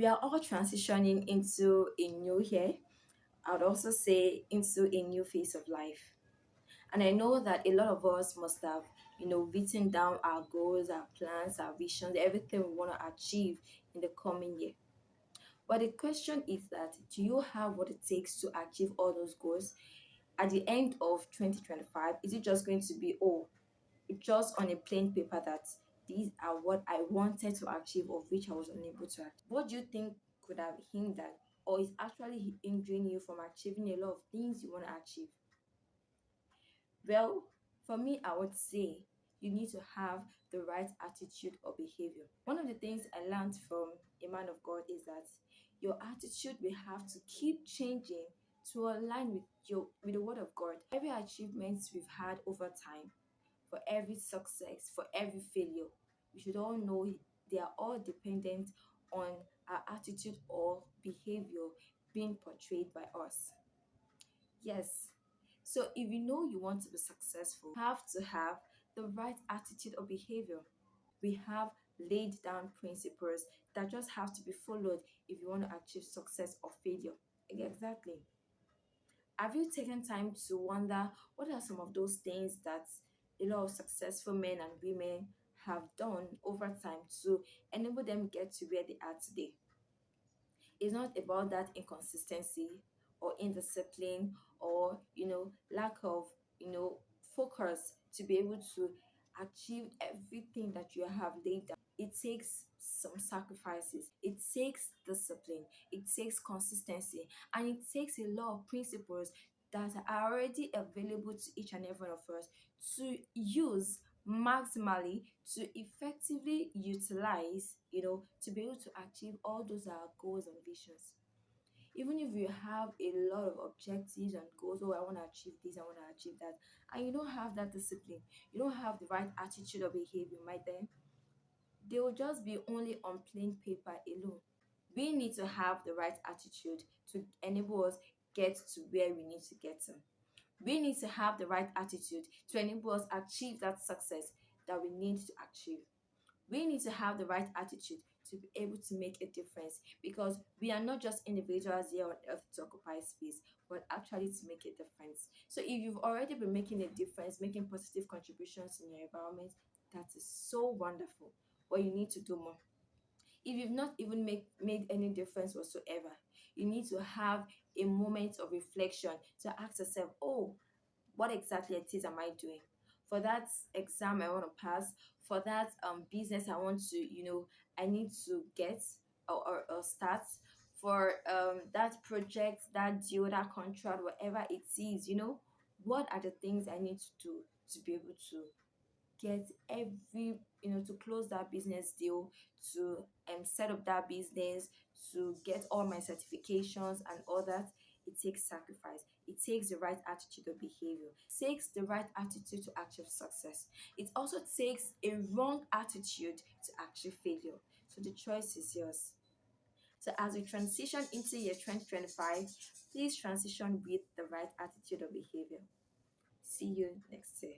We are all transitioning into a new year. I would also say into a new phase of life. And I know that a lot of us must have, written down our goals, our plans, our visions, everything we want to achieve in the coming year. But the question is that do you have what it takes to achieve all those goals? At the end of 2025, is it just going to be, oh, it's just on a plain paper that these are what I wanted to achieve, of which I was unable to achieve? What do you think could have hindered or is actually hindering you from achieving a lot of things you want to achieve? Well, for me, I would say you need to have the right attitude or behavior. One of the things I learned from a man of God is that your attitude will have to keep changing to align with the word of God. Every achievement we've had over time, for every success, for every failure, we should all know they are all dependent on our attitude or behavior being portrayed by us. Yes. So if you know you want to be successful, you have to have the right attitude or behavior. We have laid down principles that just have to be followed if you want to achieve success or failure. Exactly. Have you taken time to wonder what are some of those things that a lot of successful men and women have done over time to enable them get to where they are today? It's not about that inconsistency or indiscipline or lack of focus to be able to achieve everything that you have laid down. It takes some sacrifices, it takes discipline, it takes consistency, and it takes a lot of principles that are already available to each and every one of us to use maximally to effectively utilize, to be able to achieve all those our goals and visions. Even if you have a lot of objectives and goals, oh, I want to achieve this, I want to achieve that, and you don't have that discipline, you don't have the right attitude or behavior, right then, they will just be only on plain paper alone. We need to have the right attitude to enable us get to where we need to get to. We need to have the right attitude to enable us achieve that success that we need to achieve. We need to have the right attitude to be able to make a difference, because we are not just individuals here on earth to occupy space, but actually to make a difference. So if you've already been making a difference, making positive contributions in your environment, that is so wonderful. But you need to do more. If you've not even made any difference whatsoever, you need to have a moment of reflection to ask yourself, oh, what exactly it is am I doing? For that exam I want to pass, for that business I want to, I need to get or start, for that project, that deal, that contract, whatever it is, what are the things I need to do to be able to get every, to close that business deal, to set up that business, to get all my certifications and all that. It takes sacrifice. It takes the right attitude or behavior. It takes the right attitude to achieve success. It also takes a wrong attitude to achieve failure. So the choice is yours. So as we transition into year 2025, please transition with the right attitude or behavior. See you next year.